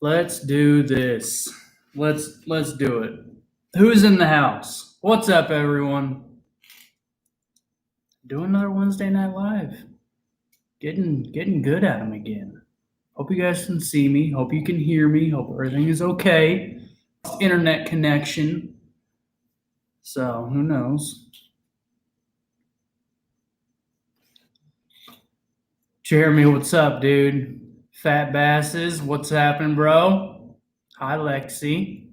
Let's do this. Let's do it. Who's in the house? What's up, everyone? Doing another Wednesday Night Live. Getting good at them again. Hope you guys can see me. Hope you can hear me. Hope everything is okay. Internet connection. So who knows? Jeremy, what's up, dude? Fat Basses, what's happening, bro? Hi, Lexi.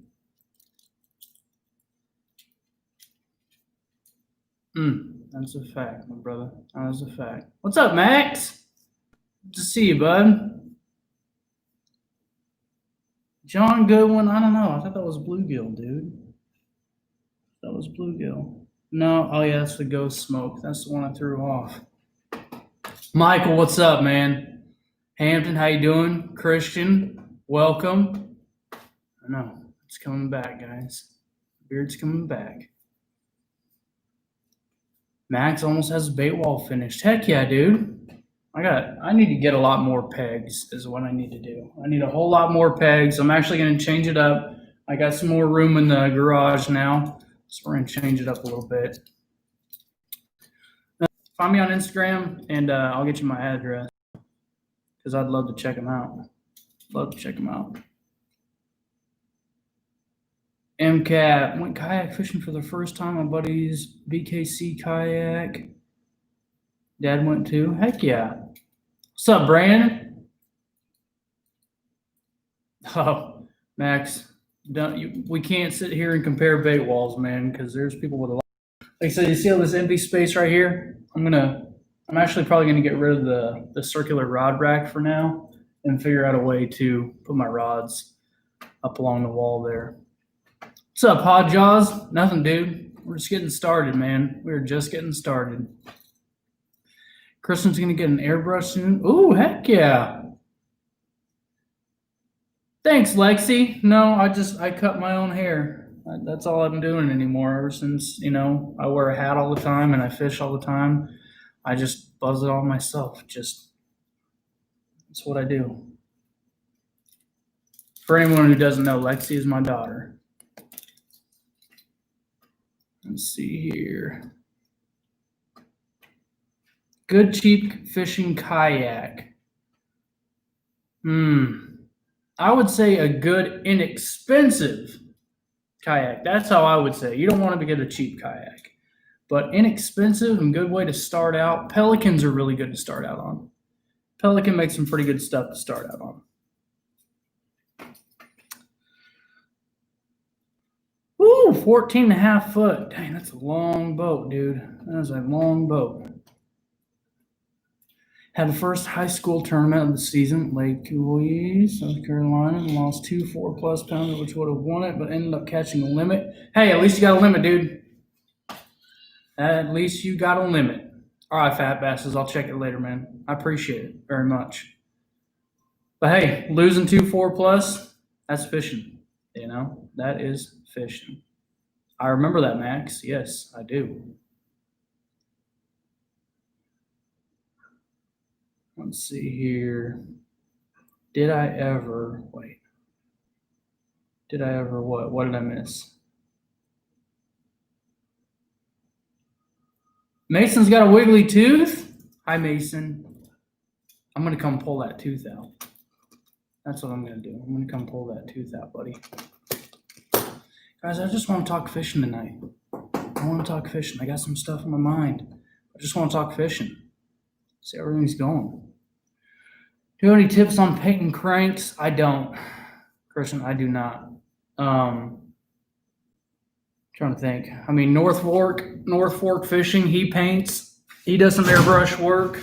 That's a fact, my brother. That's a fact. What's up, Max? Good to see you, bud. John Goodwin, I don't know. I thought that was bluegill, dude. That was bluegill. No, oh yeah, that's the ghost smoke. That's the one I threw off. Michael, what's up, man? Hampton, how you doing? Christian, welcome. I know, it's coming back, guys. Beard's coming back. Max almost has a bait wall finished. Heck yeah, dude. I need to get a lot more pegs is what I need to do. I need a whole lot more pegs. I'm actually going to change it up. I got some more room in the garage now, so we're going to change it up a little bit. Find me on Instagram, and I'll get you my address because I'd love to check them out. Love to check them out. MCAT went kayak fishing for the first time. My buddy's BKC kayak. Dad went too. Heck yeah. What's up, Brandon? Oh, Max, we can't sit here and compare bait walls, man, because there's people with a lot. Like I said, you see all this empty space right here? I'm actually probably gonna get rid of the circular rod rack for now and figure out a way to put my rods up along the wall there. What's up, Hot Jaws? Nothing, dude. We're just getting started, man. We're just getting started. Kristen's gonna get an airbrush soon. Ooh, heck yeah. Thanks, Lexi. No, I cut my own hair. That's all I'm doing anymore. Ever since, I wear a hat all the time and I fish all the time. I just buzz it all myself. That's what I do. For anyone who doesn't know, Lexi is my daughter. Let's see here. Good cheap fishing kayak. I would say a good inexpensive kayak. That's how I would say. You don't want to get a cheap kayak, but inexpensive and good way to start out. Pelicans are really good to start out on. Pelican makes some pretty good stuff to start out on. Woo, 14.5 foot. Dang, that's a long boat, dude. That is a long boat. Had the first high school tournament of the season, Lake Louise, South Carolina, and lost 2 4+ pounders, which would have won it, but ended up catching a limit. Hey, at least you got a limit, dude. At least you got a limit. All right, Fat Basses, I'll check it later, man. I appreciate it very much. But hey, losing 2 4+, that's fishing. That is fishing. I remember that, Max. Yes, I do. Let's see here. Did I ever what? What did I miss? Mason's got a wiggly tooth. Hi, Mason. I'm going to come pull that tooth out. That's what I'm going to do. I'm going to come pull that tooth out, buddy. Guys, I just want to talk fishing tonight. I want to talk fishing. I got some stuff in my mind. I just want to talk fishing. See how everything's going. Do you have any tips on painting cranks? I don't. Christian, I do not. Trying to think. I mean, North Fork Fishing, he paints. He does some airbrush work.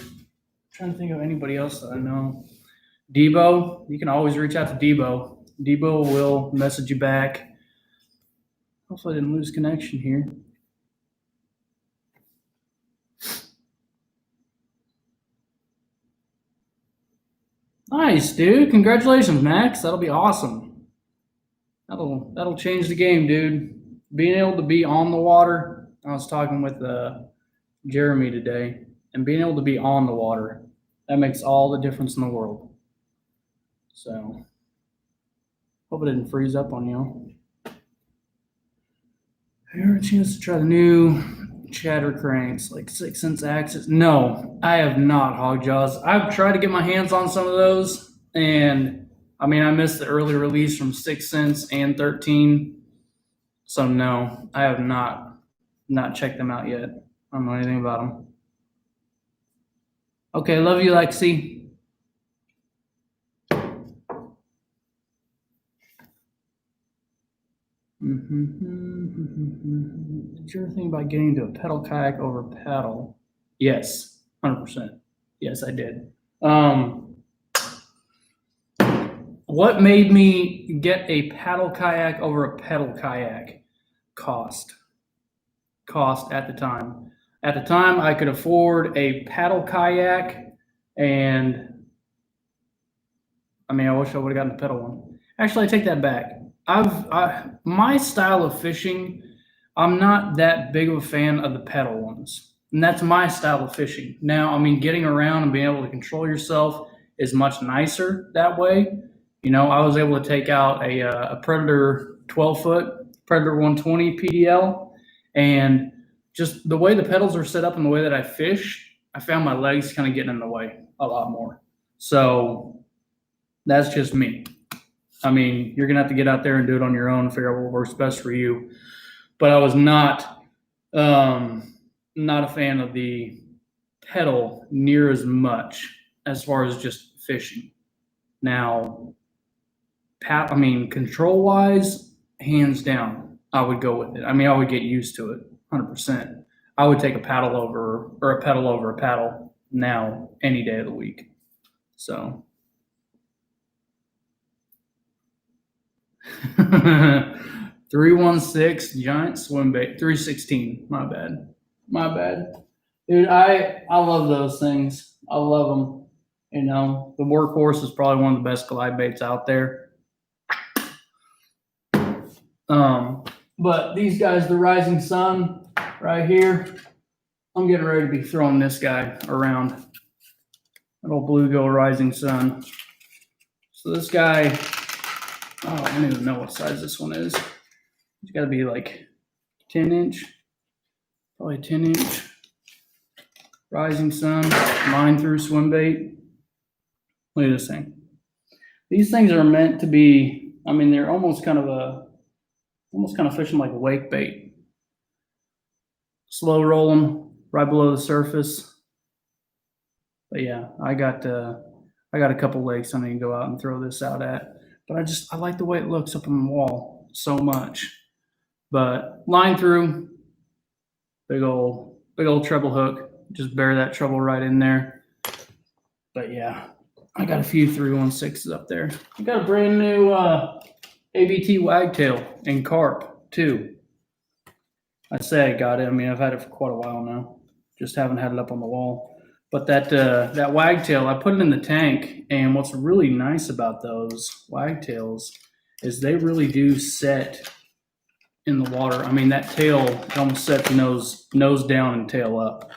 Trying to think of anybody else that I know. Debo, you can always reach out to Debo. Debo will message you back. Hopefully I didn't lose connection here. Nice, dude. Congratulations, Max. That'll be awesome. That'll change the game, dude. Being able to be on the water. I was talking with Jeremy today, and being able to be on the water, that makes all the difference in the world. So Hope it didn't freeze up on y'all. Have you ever had a chance to try the new chatter cranks, like 6 cents axis? No, I have not, Hogjaws. I've tried to get my hands on some of those, and I mean, I missed the early release from 6 cents and 13. So no, I have not checked them out yet. I don't know anything about them. Okay, love you, Lexi. Did you ever think about getting into a pedal kayak over paddle? Yes, 100%. Yes, I did. What made me get a paddle kayak over a pedal kayak? Cost at the time. At the time, I could afford a paddle kayak, and I mean, I wish I would have gotten the pedal one. Actually, I take that back. My style of fishing, I'm not that big of a fan of the pedal ones, and that's my style of fishing. Now, I mean, getting around and being able to control yourself is much nicer that way. You know, I was able to take out a Predator 12-foot, Predator 120 PDL, and just the way the pedals are set up and the way that I fish, I found my legs kind of getting in the way a lot more. So that's just me. I mean, you're going to have to get out there and do it on your own, figure out what works best for you. But I was not a fan of the pedal near as much as far as just fishing. Now, control-wise, hands down, I would go with it. I mean, I would get used to it, 100%. I would take a pedal over a paddle now any day of the week. So 316 giant swim bait, 316. My bad, dude. I love those things. I love them. You know, the Workhorse is probably one of the best glide baits out there. But these guys, the Rising Sun, right here, I'm getting ready to be throwing this guy around. That old bluegill Rising Sun. So this guy, I don't even know what size this one is. It's got to be like 10 inch, probably 10 inch. Rising Sun, line through swim bait. Look at this thing. These things are meant to be, I mean, they're almost kind of fishing like a wake bait. Slow roll them right below the surface. But yeah, I got a couple lakes I need to go out and throw this out at. But I like the way it looks up on the wall so much. But line through, big old treble hook. Just bury that treble right in there. But yeah, I got a few 316s up there. I got a brand new ABT Wagtail and carp too. I say I got it. I mean, I've had it for quite a while now. Just haven't had it up on the wall. But that Wagtail, I put it in the tank, and what's really nice about those Wagtails is they really do set in the water. I mean, that tail almost sets nose down and tail up.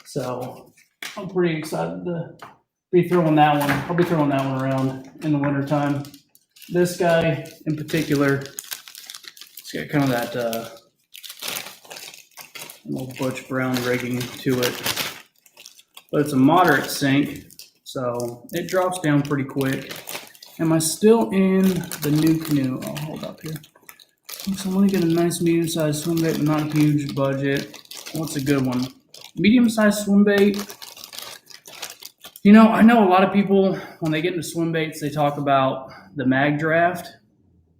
So I'm pretty excited to be throwing that one. I'll be throwing that one around in the wintertime. This guy in particular, it's got kind of that little butch brown rigging to it. But it's a moderate sink, so it drops down pretty quick. Am I still in the new canoe? I'll hold up here. So I'm going to get a nice medium-sized swim bait, not huge budget. What's a good one? Medium-sized swim bait. You know, I know a lot of people, when they get into swim baits, they talk about the mag draft.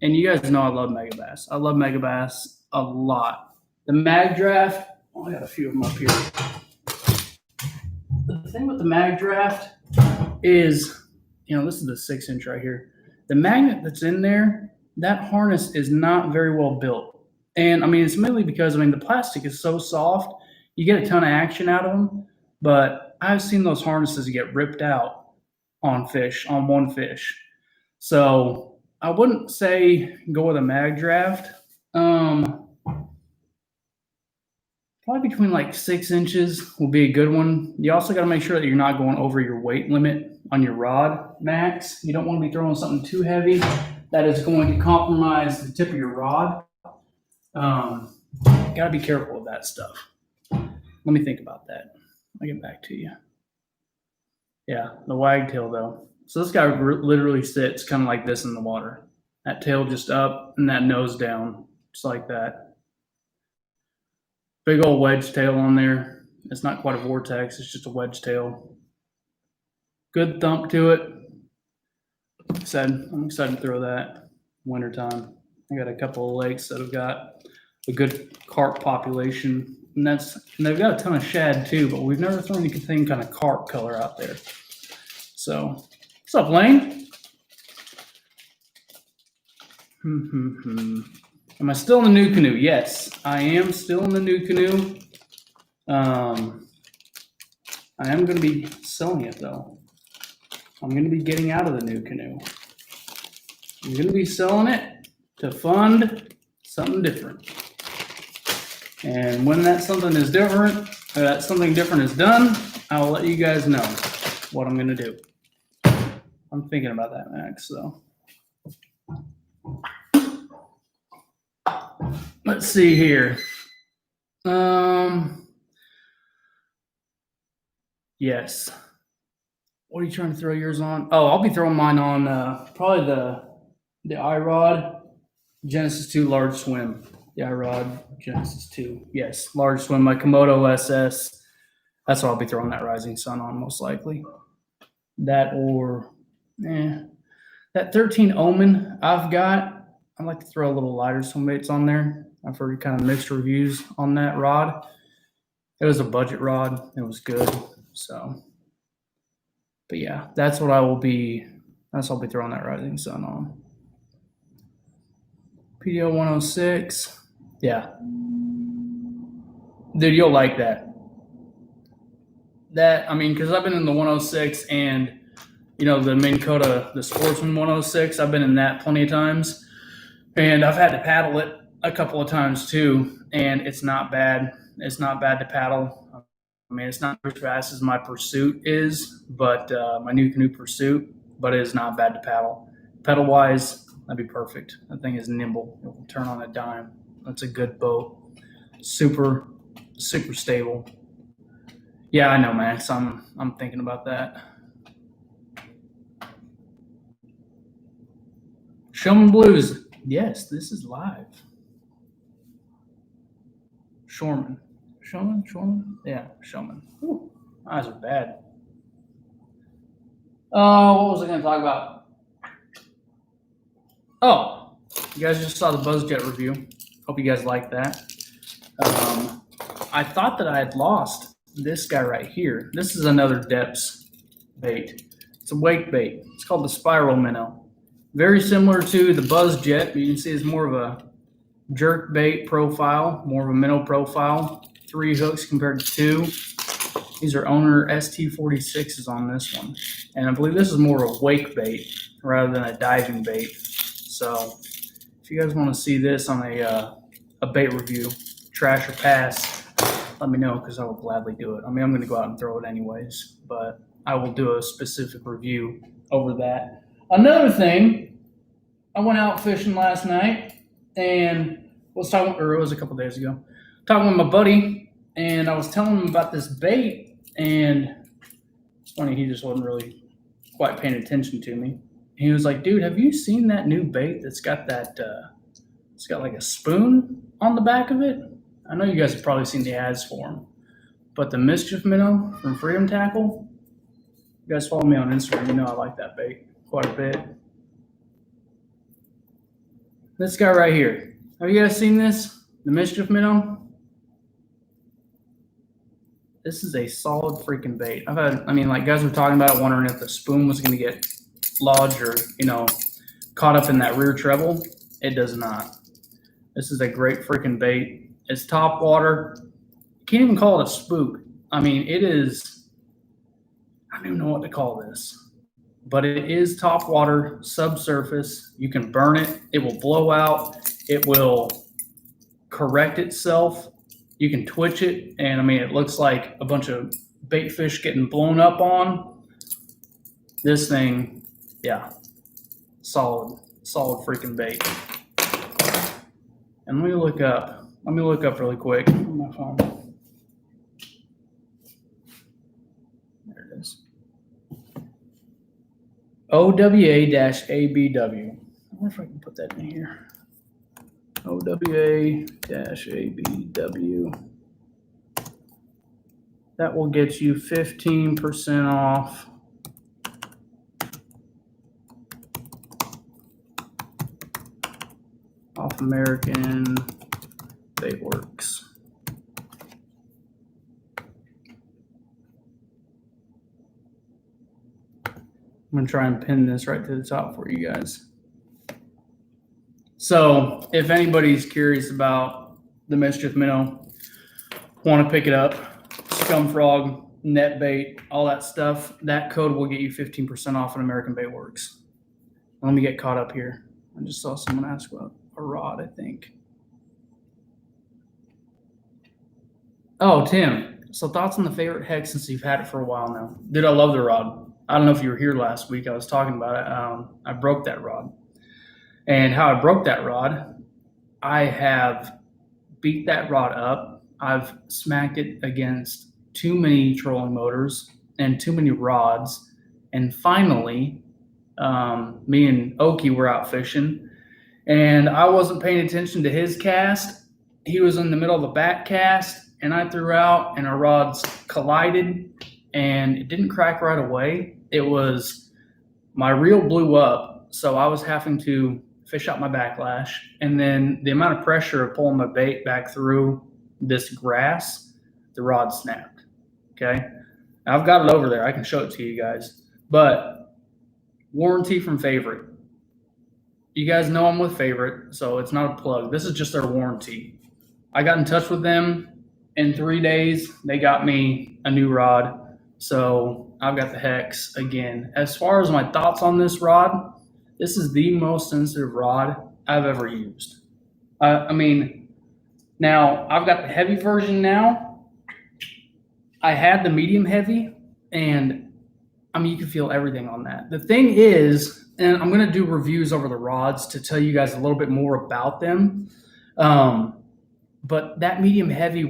And you guys know I love Megabass. I love Megabass a lot. The mag draft, I got a few of them up here. The thing with the mag draft is, you know, this is the 6-inch right here. The magnet that's in there, that harness is not very well built. And I mean, it's mainly because, I mean, the plastic is so soft, you get a ton of action out of them, but I've seen those harnesses get ripped out on one fish. So I wouldn't say go with a mag draft. Probably Probably between like 6 inches will be a good one. You also got to make sure that you're not going over your weight limit on your rod max. You don't want to be throwing something too heavy that is going to compromise the tip of your rod. Got to be careful of that stuff. Let me think about that. I'll get back to you. Yeah, the wagtail though. So this guy literally sits kind of like this in the water. That tail just up and that nose down, just like that. Big old wedge tail on there. It's not quite a vortex, it's just a wedge tail. Good thump to it. I'm excited to throw that wintertime. I got a couple of lakes that have got a good carp population. And they've got a ton of shad too, but we've never thrown anything kind of carp color out there. So, what's up, Lane? Am I still in the new canoe? Yes, I am still in the new canoe. I am going to be selling it though. I'm going to be getting out of the new canoe. I'm going to be selling it to fund something different. And when that something is different, or that something different is done, I will let you guys know what I'm going to do. I'm thinking about that, Max, so. Let's see here. Yes. What are you trying to throw yours on? Oh, I'll be throwing mine on probably the iRod Genesis 2 large swim. The iRod Genesis 2. Yes, large swim, my Komodo SS. That's what I'll be throwing that Rising Sun on most likely. That or that 13 Omen I've got. I like to throw a little lighter swim baits on there. I've heard kind of mixed reviews on that rod. It was a budget rod. It was good. So, but yeah, that's what I'll be throwing that Rising Sun on. PDO 106. Yeah. Dude, you'll like that. Because I've been in the 106 and, the Minn Kota, the Sportsman 106, I've been in that plenty of times. And I've had to paddle it a couple of times too, and it's not bad. It's not bad to paddle. It's not as fast as my Pursuit is, but my new canoe Pursuit, but it is not bad to paddle. Pedal-wise, that'd be perfect. That thing is nimble. It will turn on a dime. That's a good boat. Super, super stable. Yeah, I know, Max. I'm thinking about that. Showman Blues. Yes, this is live. Showman. Yeah, Showman. Ooh, eyes are bad. What was I going to talk about? Oh, you guys just saw the BuzzJet review. Hope you guys like that. I thought that I had lost this guy right here. This is another depths bait. It's a wake bait. It's called the Spiral Minnow. Very similar to the BuzzJet, but you can see it's more of a jerk bait profile, more of a minnow profile. 3 hooks compared to 2. These are owner ST46s on this one. And I believe this is more of a wake bait rather than a diving bait. So if you guys want to see this on a bait review, trash or pass, let me know because I will gladly do it. I'm going to go out and throw it anyways, but I will do a specific review over that. Another thing, I went out fishing last night and it was a couple days ago, talking with my buddy, and I was telling him about this bait, and it's funny, he just wasn't really quite paying attention to me. He was like, dude, have you seen that new bait that's got that, it's got like a spoon on the back of it? I know you guys have probably seen the ads for them, but the Mischief Minnow from Freedom Tackle, you guys follow me on Instagram, you know I like that bait quite a bit. This guy right here. Have you guys seen this? The Mischief Minnow? This is a solid freaking bait. Guys were talking about it, wondering if the spoon was going to get lodged or, caught up in that rear treble. It does not. This is a great freaking bait. It's top water. Can't even call it a spook. It is, I don't even know what to call this, but it is top water, subsurface. You can burn it. It will blow out. It will correct itself You can twitch it, and I mean, it looks like a bunch of bait fish getting blown up on. This thing, yeah, solid freaking bait. And let me look up really quick on my phone. There it is. OWA-ABW. I wonder if I can put that in here. OWA-ABW. That will get you 15% off. Off American Bait Works. I'm going to try and pin this right to the top for you guys. So if anybody's curious about the Mischief Minnow, want to pick it up, Scum Frog, net bait, all that stuff, that code will get you 15% off at American Bait Works. Let me get caught up here. I just saw someone ask about a rod, I think. Oh, Tim. So thoughts on the favorite hex since you've had it for a while now? Dude, I love the rod. I don't know if you were here last week. I was talking about it. I broke that rod. And how I broke that rod, I have beat that rod up. I've smacked it against too many trolling motors and too many rods. And finally, me and Oki were out fishing, and I wasn't paying attention to his cast. He was in the middle of a back cast, and I threw out, and our rods collided, and it didn't crack right away. It was, my reel blew up, so I was having to fish out my backlash, and then the amount of pressure of pulling my bait back through this grass, the rod snapped. Okay, I've got it over there. I can show it to you guys. But warranty from Favorite. You guys know I'm with Favorite, so it's not a plug. This is just their warranty. I got in touch with them. In 3 days, they got me a new rod. So I've got the hex again. As far as my thoughts on this rod, this is the most sensitive rod I've ever used. I mean, now I've got the heavy version now. I had the medium heavy, and I mean, you can feel everything on that. The thing is, and I'm going to do reviews over the rods to tell you guys a little bit more about them. But that medium heavy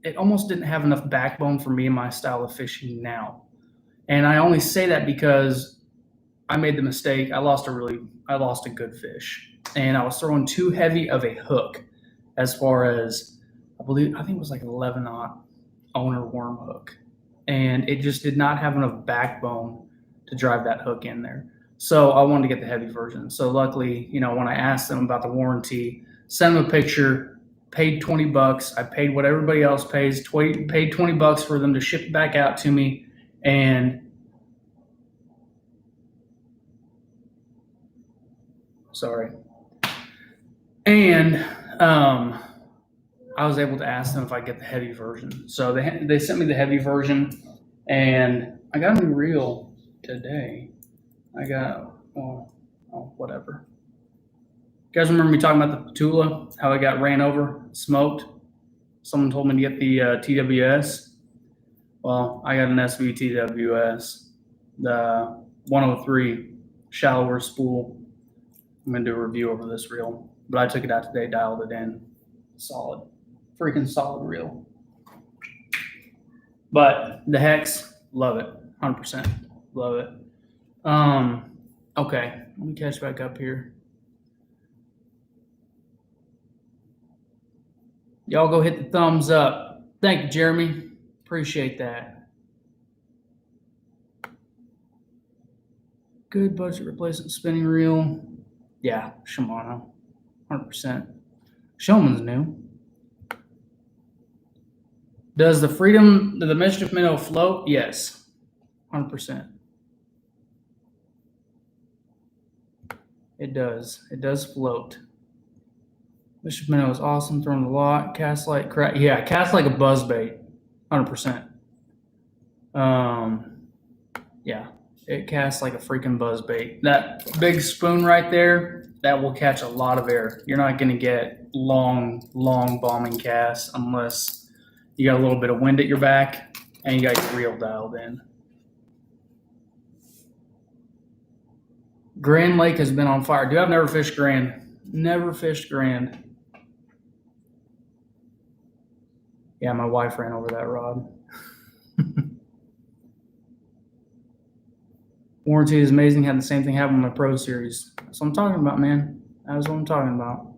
it almost didn't have enough backbone for me and my style of fishing now. And I only say that because I made the mistake. I lost a good fish, and I was throwing too heavy of a hook, as far as I think it was like an 11-aught owner worm hook, and it just did not have enough backbone to drive that hook in there. So I wanted to get the heavy version. So luckily, when I asked them about the warranty, sent them a picture, paid $20. I paid what everybody else pays, paid $20 for them to ship it back out to me, and I was able to ask them if I get the heavy version. So they sent me the heavy version, and I got a new reel today. Whatever. You guys remember me talking about the Petula, how I got ran over, smoked? Someone told me to get the TWS. Well, I got an SV TWS, the 103 shallower spool. I'm going to do a review over this reel, but I took it out today, dialed it in. Solid. Freaking solid reel. But the hex, love it. 100%. Love it. Okay, let me catch back up here. Y'all go hit the thumbs up. Thank you, Jeremy. Appreciate that. Good budget replacement spinning reel. Yeah, Shimano. 100%. Showman's new. Does the Mischief Minnow float? Yes. 100%. It does. It does float. Mischief Minnow is awesome, throwing a lot. Cast like crap. Yeah, cast like a buzzbait. 100%. Yeah, it casts like a freaking buzzbait. That big spoon right there, that will catch a lot of air. You're not going to get long bombing casts unless you got a little bit of wind at your back and you got your reel dialed in. Grand Lake has been on fire. Dude, I've never fished Grand. Never fished Grand. Yeah, my wife ran over that rod. Warranty is amazing. Had the same thing happen with my Pro Series. That's what I'm talking about, man. That's what I'm talking about.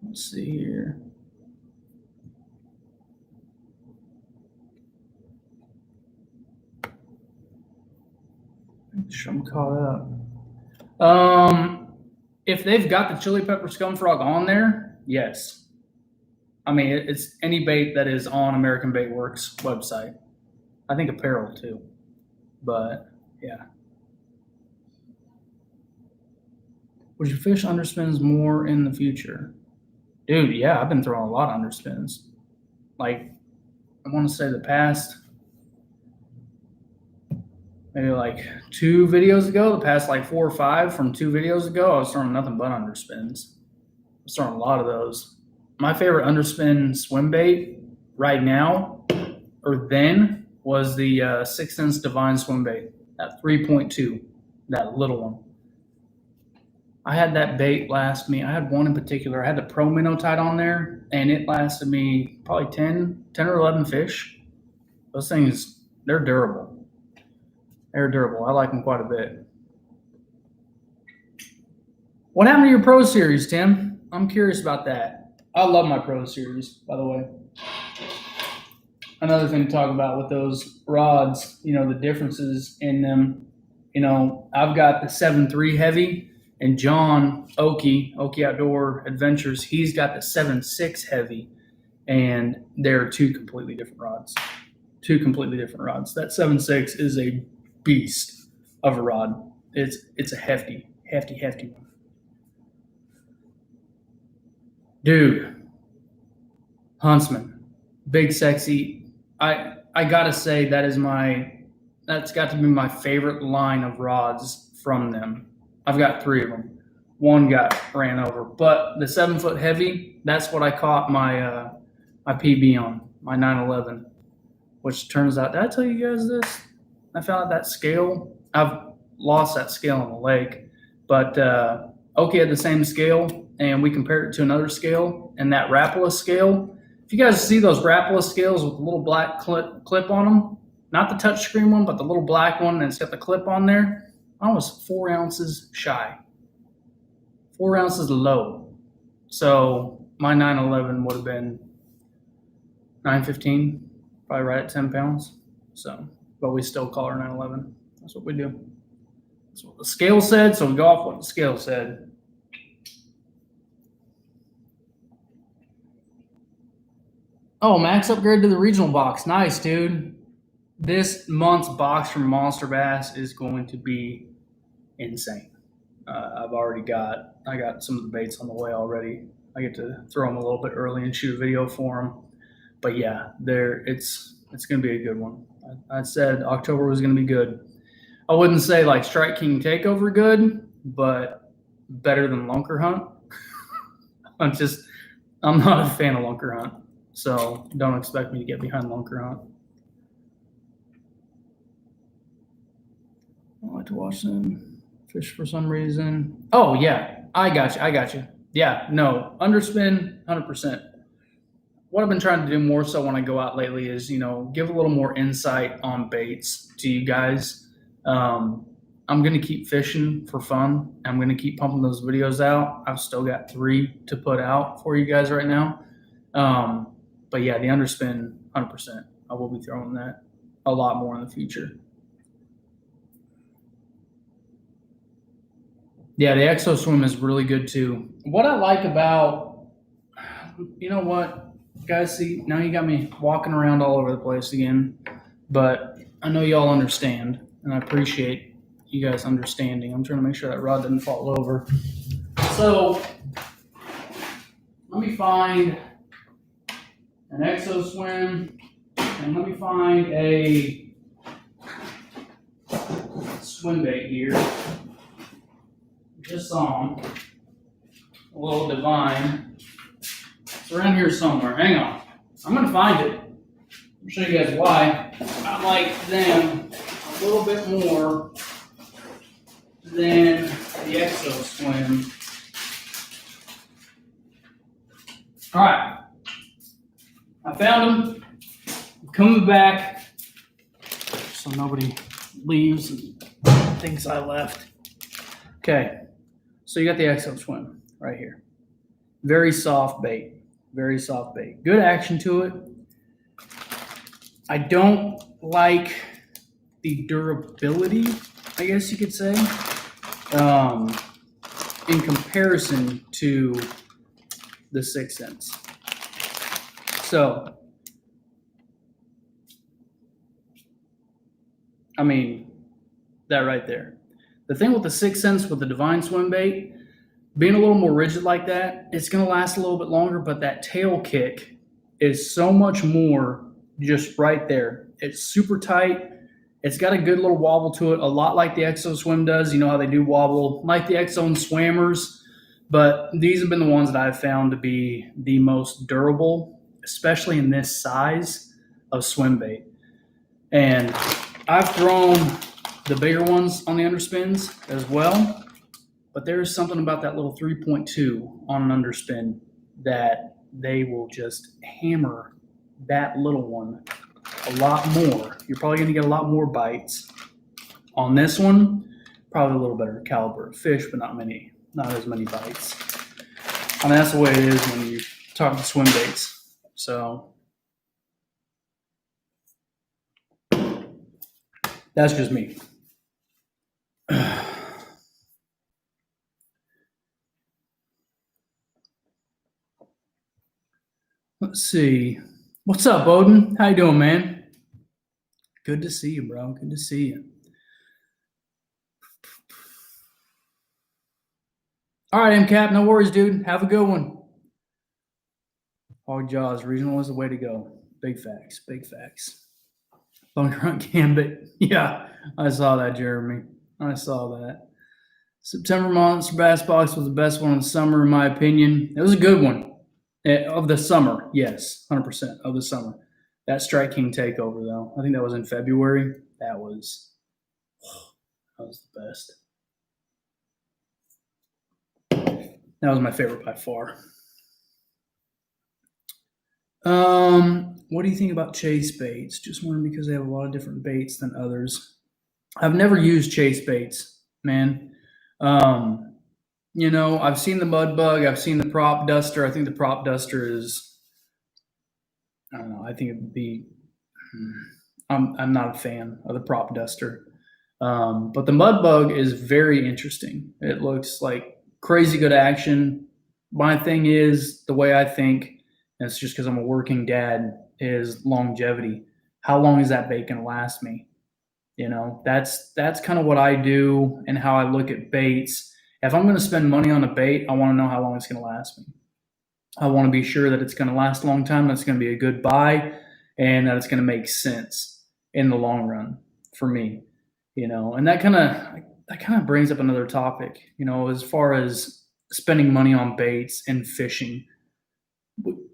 Let's see here. Make sure I'm caught up. If they've got the chili pepper scum frog on there, yes. I mean, it's any bait that is on American Bait Works website. I think apparel too, but yeah. Would you fish underspins more in the future? Dude, yeah, I've been throwing a lot of underspins. Like, I want to say the past, maybe like 2 videos ago, the past like 4 or 5 from 2 videos ago, I was throwing nothing but underspins. I was throwing a lot of those. My favorite underspin swim bait right now, or then, was the 6th Divine swim bait, that 3.2, that little one. I had that bait last me. I had one in particular. I had the Pro Minnow tied on there, and it lasted me probably 10 or 11 fish. Those things, they're durable. They're durable. I like them quite a bit. What happened to your Pro Series, Tim? I'm curious about that. I love my Pro Series, by the way. Another thing to talk about with those rods, you know, the differences in them. You know, I've got the 7.3 heavy, and John Oki Outdoor Adventures, he's got the 7.6 heavy, and they're 2 completely different rods. 2 completely different rods. That 7.6 is a beast of a rod. It's a hefty one. Dude, Huntsman, big sexy. I gotta say that's got to be my favorite line of rods from them. I've got 3 of them. One got ran over, but the 7-foot heavy, that's what I caught my my PB on, my 911, which turns out, did I tell you guys this? I found out that scale, I've lost that scale in the lake, but Oki had the same scale, and we compared it to another scale, and that Rapala scale, if you guys see those Rapala scales with the little black clip on them, not the touchscreen one, but the little black one, and it's got the clip on there, I was 4 ounces shy. 4 ounces low. So my 911 would have been 915, probably right at 10 pounds. So, but we still call her 911. That's what we do. That's what the scale said, so we go off what the scale said. Oh, max upgrade to the regional box. Nice, dude. This month's box from Monster Bass is going to be insane. I got some of the baits on the way already. I get to throw them a little bit early and shoot a video for them. But yeah, it's going to be a good one. I said October was going to be good. I wouldn't say like Strike King Takeover good, but better than Lunker Hunt. I'm not a fan of Lunker Hunt, so don't expect me to get behind Lunker Hunt. I like to watch them fish for some reason. Oh yeah, I got you. Yeah, no, underspin 100%. What I've been trying to do more so when I go out lately is, you know, give a little more insight on baits to you guys. I'm going to keep fishing for fun. I'm going to keep pumping those videos out. I've still got 3 to put out for you guys right now. But yeah, the underspin 100%. I will be throwing that a lot more in the future. Yeah, the Exo Swim is really good too. What I like about, you know what, guys, see, now you got me walking around all over the place again, but I know y'all understand, and I appreciate you guys understanding. I'm trying to make sure that rod doesn't fall over. So let me find an Exo Swim, and let me find a swim bait here. Just saw him. A little divine. It's around here somewhere. Hang on. I'm going to find it. I'll show you guys why I like them a little bit more than the Exo Swim. Alright. I found them. I'm coming back so nobody leaves and thinks I left. Okay. So you got the Exo Swim right here. Very soft bait. Very soft bait. Good action to it. I don't like the durability, I guess you could say, in comparison to the 6 cents. So, I mean, that right there. The thing with the 6 cents with the Divine Swim bait, being a little more rigid like that, it's going to last a little bit longer, but that tail kick is so much more just right there. It's super tight. It's got a good little wobble to it, a lot like the Exo Swim does. You know how they do wobble, like the Exo and Swammers, but these have been the ones that I've found to be the most durable, especially in this size of swim bait. And I've thrown the bigger ones on the underspins as well, but there is something about that little 3.2 on an underspin that they will just hammer that little one a lot more. You're probably going to get a lot more bites. On this one, probably a little better caliber of fish, but not as many bites. I mean, that's the way it is when you talk to swim baits. So that's just me. Let's see. What's up, Odin? How you doing, man? Good to see you, bro. Good to see you. All right, MCAP. No worries, dude. Have a good one. Hog Jaws Regional is the way to go. Big facts. Big facts. Bunk Grunt Gambit. Yeah, I saw that, Jeremy. I saw that. September Monster Bass Box was the best one of the summer, in my opinion. It was a good one. Of the summer, yes, 100% of the summer. That Strike King takeover, though, I think that was in February. That was the best. That was my favorite by far. What do you think about chase baits? Just wondering because they have a lot of different baits than others. I've never used chase baits, man. You know, I've seen the mud bug. I've seen the prop duster. I think the prop duster is, I don't know. I think it would be, I'm not a fan of the prop duster. But the mud bug is very interesting. It looks like crazy good action. My thing is, the way I think, and it's just because I'm a working dad, is longevity. How long is that bait going to last me? You know, that's kind of what I do and how I look at baits. If I'm going to spend money on a bait, I want to know how long it's going to last me. I want to be sure that it's going to last a long time, that it's going to be a good buy, and that it's going to make sense in the long run for me. You know, and that kind of brings up another topic. You know, as far as spending money on baits and fishing,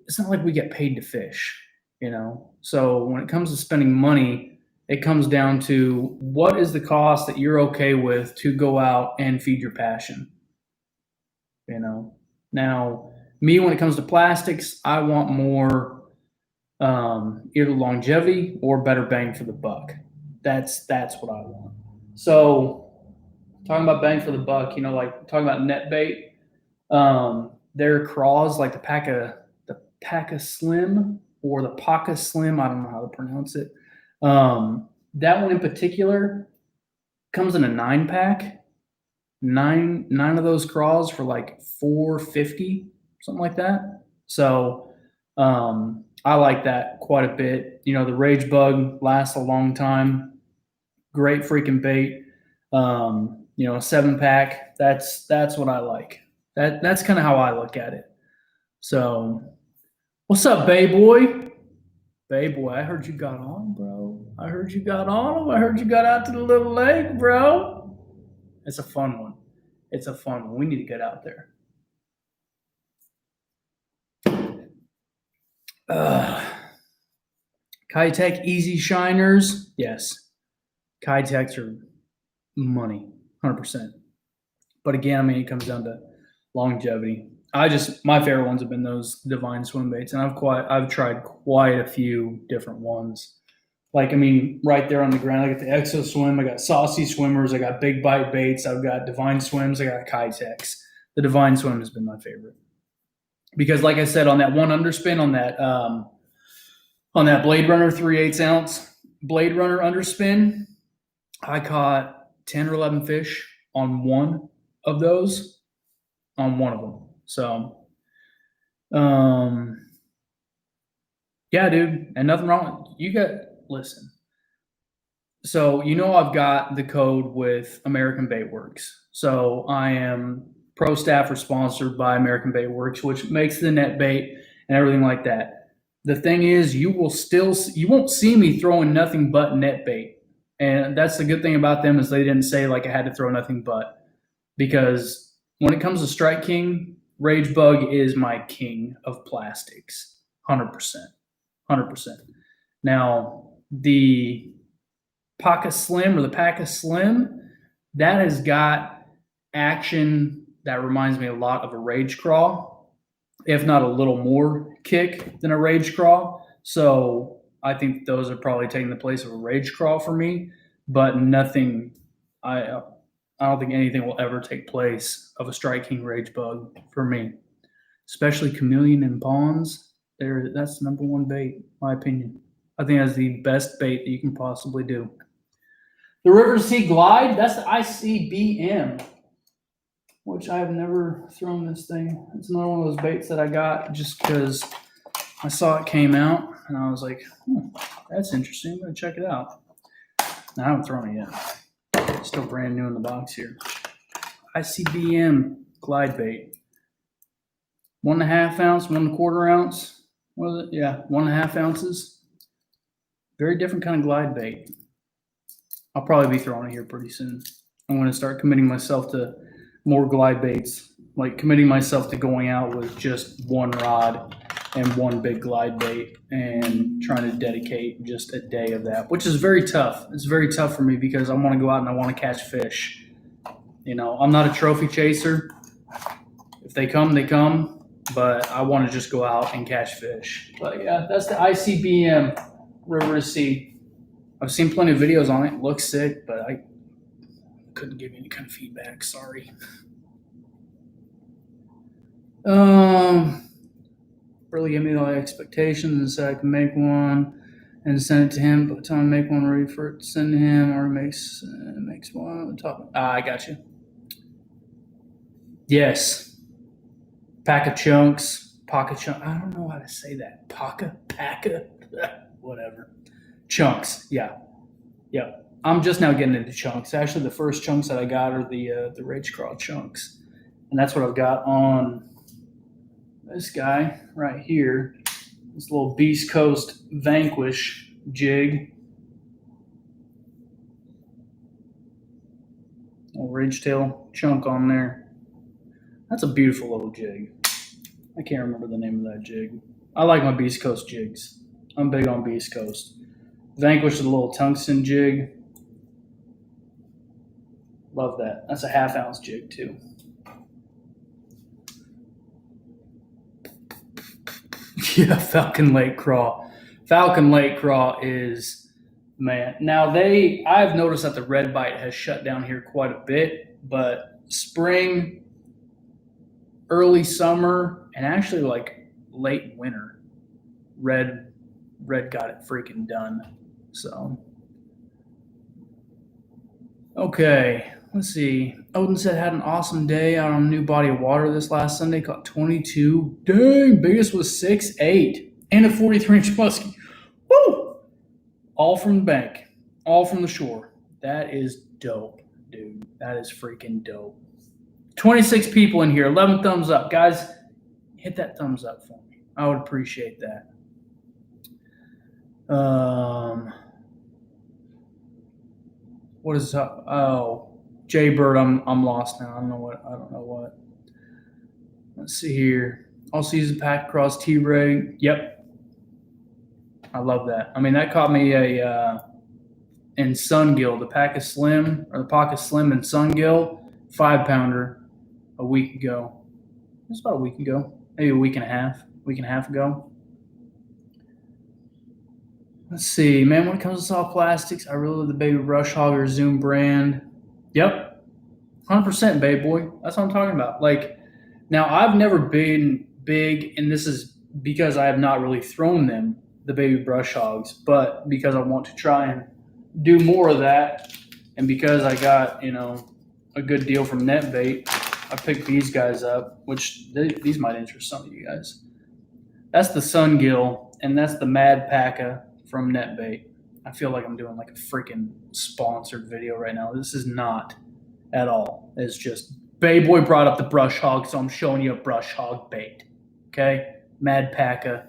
it's not like we get paid to fish. You know, so when it comes to spending money, it comes down to what is the cost that you're okay with to go out and feed your passion. You know, now me, when it comes to plastics, I want more either longevity or better bang for the buck. That's what I want. So talking about bang for the buck, you know, like talking about net bait, their craws, like the Paca Slim or the Paca Slim, I don't know how to pronounce it. That one in particular comes in a 9-pack. Nine of those craws for like $4.50, something like that. So I like that quite a bit. You know, the Rage Bug lasts a long time. Great freaking bait. You know, a 7-pack. That's what I like. That's kind of how I look at it. So, what's up, Bay Boy? Bay Boy, I heard you got on, bro. I heard you got on him. I heard you got out to the little lake, bro. It's a fun one. It's a fun one. We need to get out there. Kayak easy shiners. Yes. Kayaks are money, 100%. But again, I mean, it comes down to longevity. My favorite ones have been those divine swim baits, and I've tried quite a few different ones. Like, I mean, right there on the ground, I got the Exo Swim, I got Saucy Swimmers, I got Big Bite Baits, I've got Divine Swims, I got Kayaks. The Divine Swim has been my favorite because, like I said, on that one underspin on that Blade Runner 3/8 ounce Blade Runner underspin, I caught 10 or 11 fish on one of those, on one of them. So, yeah, dude, and nothing wrong. Listen. So, I've got the code with American Bait Works. So I am pro staff or sponsored by American Bait Works, which makes the net bait and everything like that. The thing is, you won't see me throwing nothing but net bait. And that's the good thing about them is they didn't say like I had to throw nothing but, because when it comes to Strike King, Rage Bug is my king of plastics, 100%, 100%. Now the Paca Slim or the Paca Slim, that has got action that reminds me a lot of a Rage Craw, if not a little more kick than a Rage Craw. So I think those are probably taking the place of a Rage Craw for me, but nothing. I don't think anything will ever take place of a Strike King Rage Bug for me, especially Chameleon and Bonds. That's number one bait, in my opinion. I think that's the best bait that you can possibly do. The River Sea Glide, that's the ICBM, which I have never thrown this thing. It's another one of those baits that I got just because I saw it came out, and I was like, that's interesting. I'm going to check it out. I haven't thrown it yet. It's still brand new in the box here. ICBM glide bait. 1.5 ounce, 1.25 ounce. What is it? Yeah, 1.5 ounces. Very different kind of glide bait. I'll probably be throwing it here pretty soon. I'm going to start committing myself to more glide baits, like committing myself to going out with just one rod and one big glide bait and trying to dedicate just a day of that, which is very tough. It's very tough for me because I want to go out and I want to catch fish. I'm not a trophy chaser. If they come, they come, but I want to just go out and catch fish. But yeah, that's the ICBM River to Sea. I've seen plenty of videos on it. It looks sick, but I couldn't give any kind of feedback. Sorry. Really give me the expectations and said I can make one and send it to him. By the time I make one ready for it to send to him, or makes one on the top. I got you. Yes. Pack of chunks. Pocket chunk. I don't know how to say that. Paca. Whatever. Chunks. Yeah. I'm just now getting into chunks. Actually, the first chunks that I got are the Rage Craw chunks, and that's what I've got on this guy right here. This little Beast Coast Vanquish jig. Little ridgetail chunk on there. That's a beautiful little jig. I can't remember the name of that jig. I like my Beast Coast jigs. I'm big on Beast Coast. Vanquish is a little tungsten jig. Love that. That's a 1/2 ounce jig too. Yeah, Falcon Lake Craw. Falcon Lake Craw is, man. Now I've noticed that the red bite has shut down here quite a bit, but spring, early summer, and actually like late winter, red got it freaking done. So, okay, let's see. Odin said had an awesome day out on a new body of water this last Sunday. Caught 22. Dang, biggest was 6'8", and a 43-inch muskie. Woo! All from the bank, all from the shore. That is dope, dude. That is freaking dope. 26 people in here. 11 thumbs up, guys. Hit that thumbs up for me. I would appreciate that. What is up? Oh, Jay Bird, I'm lost now. I don't know what. Let's see here. All season pack across T-Ray. Yep. I love that. I mean, that caught me in Sungill, the Pocket Slim and Sungill 5-pounder a week ago. It was about a week ago, maybe a week and a half ago. Let's see, man, when it comes to soft plastics, I really love the Baby Brush Hog or Zoom brand. Yep, 100%, babe boy. That's what I'm talking about. Like, now I've never been big, and this is because I have not really thrown them, the Baby Brush Hogs, but because I want to try and do more of that, and because I got, a good deal from NetBait, I picked these guys up, which these might interest some of you guys. That's the Sungill, and that's the Mad Packa from NetBait. I feel like I'm doing like a freaking sponsored video right now. This is not at all. It's just Bay Boy brought up the brush hog, so I'm showing you a brush hog bait. Okay? Mad Packa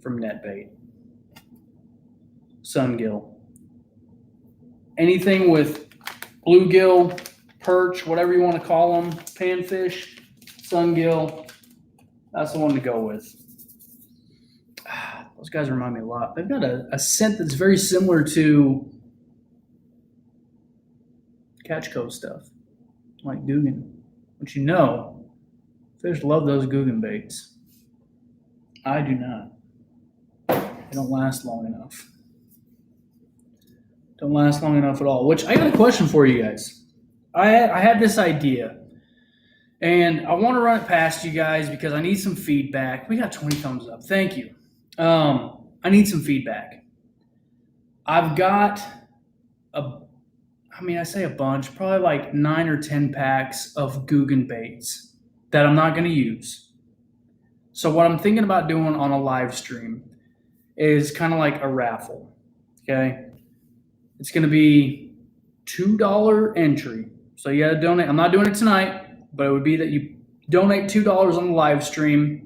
from NetBait. Sungill. Anything with bluegill, perch, whatever you want to call them, panfish, Sungill, that's the one to go with. Those guys remind me a lot. They've got a scent that's very similar to Catch Co stuff, like Guggen. But fish love those Guggen baits. I do not. They don't last long enough. Don't last long enough at all. Which I got a question for you guys. I had this idea, and I want to run it past you guys because I need some feedback. We got 20 thumbs up. Thank you. I need some feedback. I've got I say a bunch, probably like 9 or 10 packs of Guggen baits that I'm not going to use. So what I'm thinking about doing on a live stream is kind of like a raffle. Okay. It's going to be $2 entry. So you got to donate. I'm not doing it tonight, but it would be that you donate $2 on the live stream.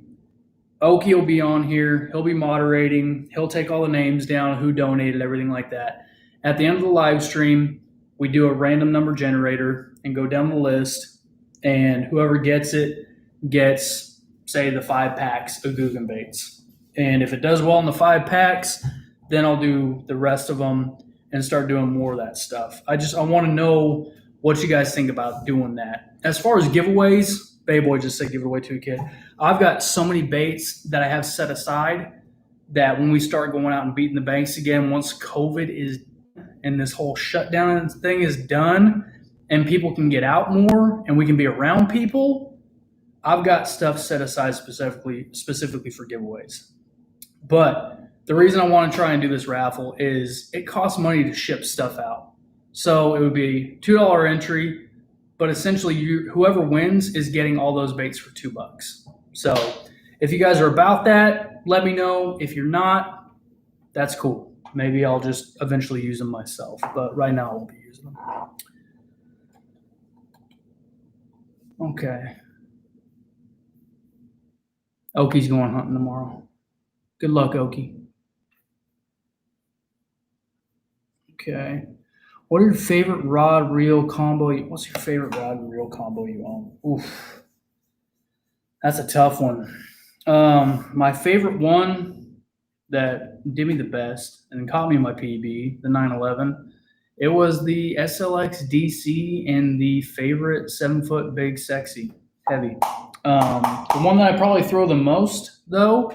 Okie will be on here. He'll be moderating. He'll take all the names down, who donated, everything like that. At the end of the live stream, we do a random number generator and go down the list, and whoever gets it gets, say, the 5 packs of Guggen baits. And if it does well in the 5 packs, then I'll do the rest of them and start doing more of that stuff. I want to know what you guys think about doing that. As far as giveaways, Bayboy just said give it away to a kid. I've got so many baits that I have set aside that when we start going out and beating the banks again, once COVID is and this whole shutdown thing is done and people can get out more and we can be around people, I've got stuff set aside specifically for giveaways. But the reason I want to try and do this raffle is it costs money to ship stuff out. So it would be $2 entry, but essentially whoever wins is getting all those baits for $2. So if you guys are about that, let me know. If you're not, that's cool. Maybe I'll just eventually use them myself, but right now I won't be using them. Okay. Okie's going hunting tomorrow. Good luck, Okie. Okay. What's your favorite rod reel combo you own? Oof. That's a tough one. My favorite one that did me the best and caught me in my PB, the 911, it was the SLX DC and the favorite 7-foot big sexy heavy. The one that I probably throw the most, though,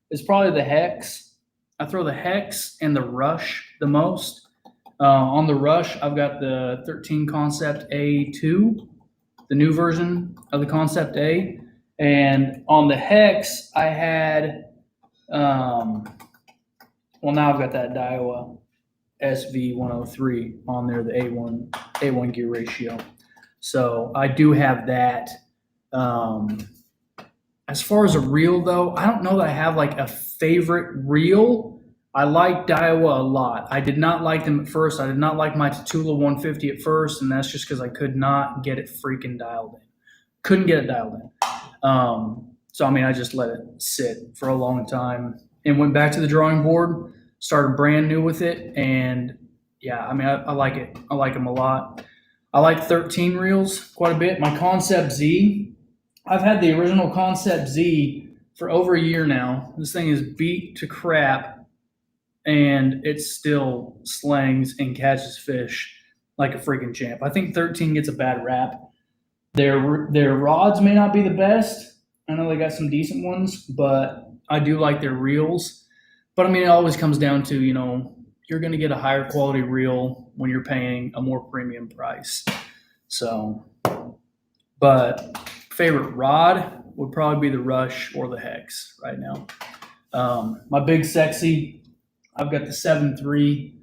is probably the Hex. I throw the Hex and the Rush the most. On the Rush, I've got the 13 Concept A2, the new version of the Concept A. And on the Hex, I had, now I've got that Daiwa SV103 on there, the A1 gear ratio. So I do have that. As far as a reel, though, I don't know that I have like a favorite reel. I like Daiwa a lot. I did not like them at first. I did not like my Tatula 150 at first, and that's just because I could not get it freaking dialed in. Couldn't get it dialed in. So, I just let it sit for a long time and went back to the drawing board, started brand new with it, and yeah, I mean, I like it. I like them a lot. I like 13 reels quite a bit. My Concept Z, I've had the original Concept Z for over a year now. This thing is beat to crap, and it still slangs and catches fish like a freaking champ. I think 13 gets a bad rap. Their rods may not be the best. I know they got some decent ones, but I do like their reels. But I mean, it always comes down to, you're going to get a higher quality reel when you're paying a more premium price. So, but favorite rod would probably be the Rush or the Hex right now. My big sexy, I've got the 7.3,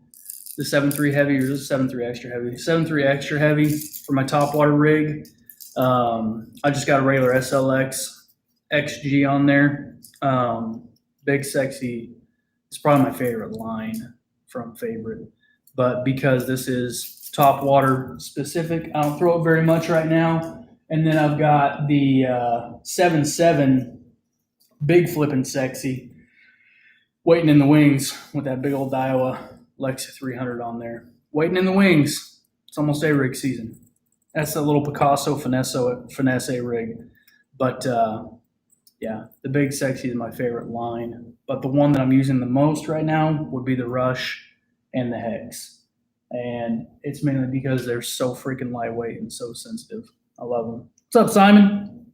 the 7.3 heavy, or the 7.3 extra heavy. 7.3 extra heavy for my topwater rig. I just got a regular SLX XG on there. Big sexy. It's probably my favorite line from Favorite, but because this is top water specific, I don't throw it very much right now. And then I've got the 7.7 big flipping sexy waiting in the wings with that big old Daiwa Lexi 300 on there. Waiting in the wings. It's almost A-rig season. That's a little Picasso finesse A-rig. But yeah, the big sexy is my favorite line. But the one that I'm using the most right now would be the Rush and the Hex. And it's mainly because they're so freaking lightweight and so sensitive. I love them. What's up, Simon?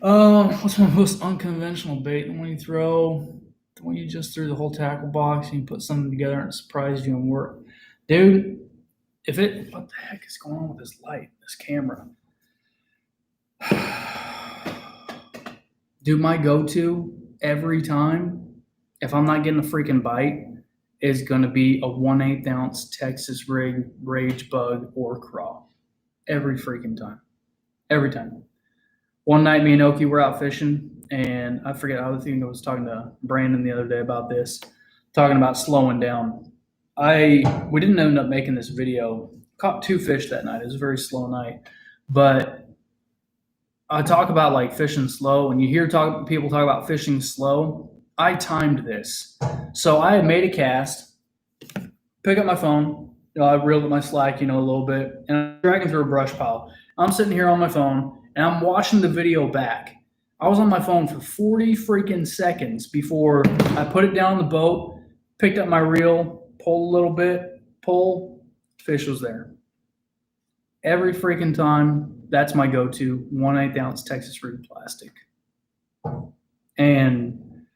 What's my most unconventional bait? The one you throw, the one you just threw the whole tackle box and you put something together and it surprised you and worked. Dude, what the heck is going on with this light, this camera? Dude, my go-to every time, if I'm not getting a freaking bite, is going to be a 1/8 ounce Texas rig, Rage Bug, or Craw. Every freaking time. Every time. One night, me and Oki were out fishing, and I forget, I was talking to Brandon the other day about this, talking about slowing down. We didn't end up making this video. Caught 2 fish that night. It was a very slow night. But I talk about like fishing slow, and you hear people talk about fishing slow. I timed this. So I had made a cast, pick up my phone, I reeled up my slack, a little bit, and I'm dragging through a brush pile. I'm sitting here on my phone, and I'm watching the video back. I was on my phone for 40 freaking seconds before I put it down on the boat, picked up my reel, pulled a little bit, fish was there. Every freaking time, that's my go-to 1/8 ounce Texas rig plastic. And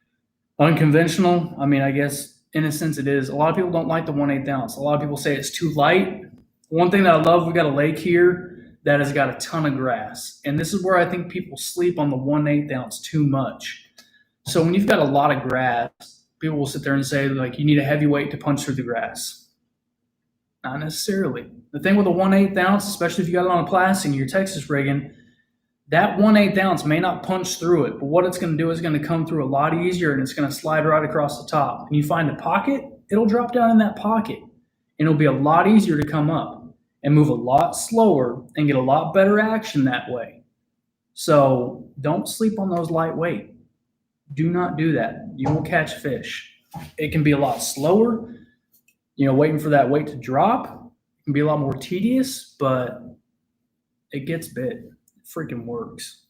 unconventional, I mean, I guess in a sense it is. A lot of people don't like the 1/8 ounce. A lot of people say it's too light. One thing that I love, we got a lake here that has got a ton of grass. And this is where I think people sleep on the 1/8 ounce too much. So when you've got a lot of grass, people will sit there and say, like, you need a heavyweight to punch through the grass. Not necessarily. The thing with a 1/8 ounce, especially if you got it on a plastic and you're Texas rigging, that 1/8 ounce may not punch through it, but what it's going to do is going to come through a lot easier, and it's going to slide right across the top. And you find a pocket, it'll drop down in that pocket, and it'll be a lot easier to come up and move a lot slower and get a lot better action that way. So don't sleep on those lightweight. Do not do that. You will catch fish. It can be a lot slower. Waiting for that weight to drop. It can be a lot more tedious, but it gets bit. It freaking works.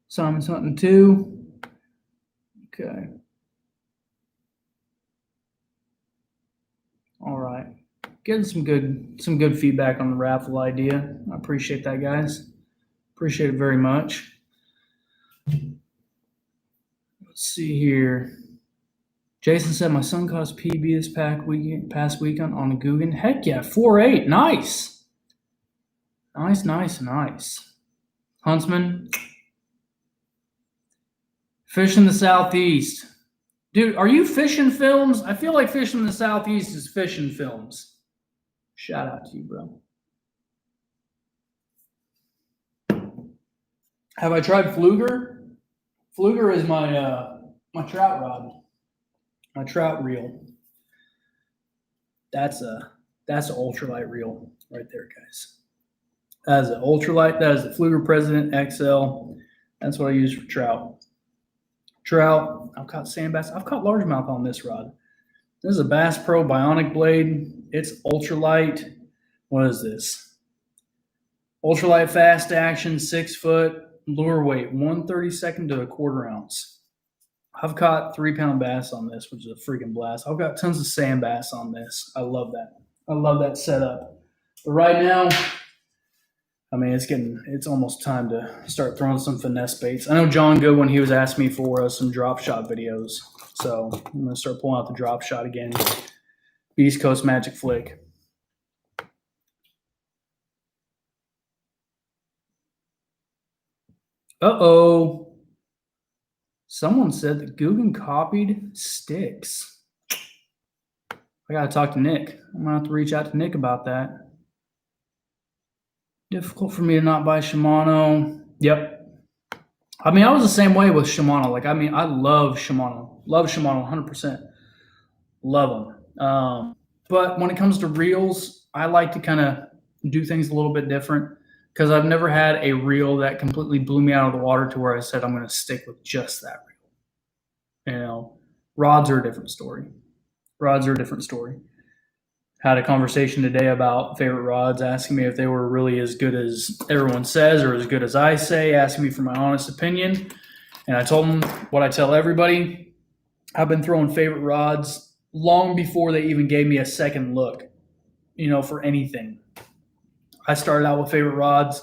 Simon's hunting too. Okay. All right. Getting some good feedback on the raffle idea. I appreciate that, guys. Appreciate it very much. Let's see here. Jason said my son caught his PB this past weekend on a Guggen. Heck yeah, 4.8. Nice. Nice. Huntsman. Fish in the Southeast. Dude, are you fishing films? I feel like fishing in the Southeast is fishing films. Shout out to you, bro. Have I tried Fluger? Fluger is my trout rod, my trout reel. That's an ultralight reel right there, guys. That is an ultralight. That is the Fluger President XL. That's what I use for trout. Trout, I've caught sand bass. I've caught largemouth on this rod. This is a Bass Pro Bionic blade. It's ultralight. What is this? Ultralight fast action, 6 foot, lure weight, 1/32 to a quarter ounce. I've caught 3-pound bass on this, which is a freaking blast. I've got tons of sand bass on this. I love that. I love that setup. But right now, I mean, it's almost time to start throwing some finesse baits. I know John Goodwin, he was asking me for some drop shot videos. So I'm going to start pulling out the drop shot again. East Coast Magic Flick. Uh-oh. Someone said that Guggen copied sticks. I got to talk to Nick. I'm going to have to reach out to Nick about that. Difficult for me to not buy Shimano. Yep. I mean, I was the same way with Shimano. Like, I mean, I love Shimano. Love Shimano 100%. Love them. But when it comes to reels, I like to kind of do things a little bit different because I've never had a reel that completely blew me out of the water to where I said I'm going to stick with just that reel. You know, rods are a different story. Rods are a different story. Had a conversation today about favorite rods, asking me if they were really as good as everyone says or as good as I say, asking me for my honest opinion. And I told them what I tell everybody. I've been throwing favorite rods long before they even gave me a second look, you know, for anything. I started out with favorite rods.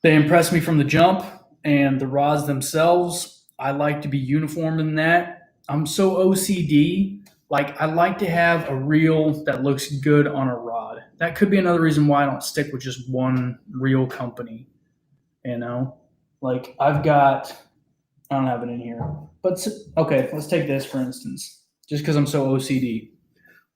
They impressed me from the jump, and the rods themselves, I like to be uniform in that. I'm so OCD. Like, I like to have a reel that looks good on a rod. That could be another reason why I don't stick with just one reel company, you know? Like, I don't have it in here. But, okay, let's take this, for instance, just because I'm so OCD.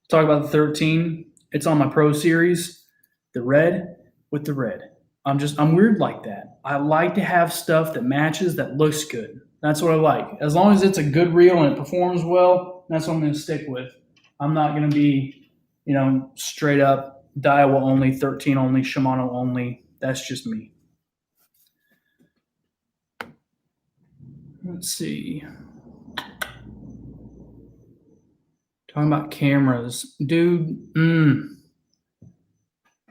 Talk about the 13. It's on my Pro Series, the red with the red. I'm weird like that. I like to have stuff that matches, that looks good. That's what I like. As long as it's a good reel and it performs well, that's what I'm going to stick with. I'm not going to be, you know, straight up Daiwa only, 13 only, Shimano only. That's just me. Let's see. Talking about cameras. Dude,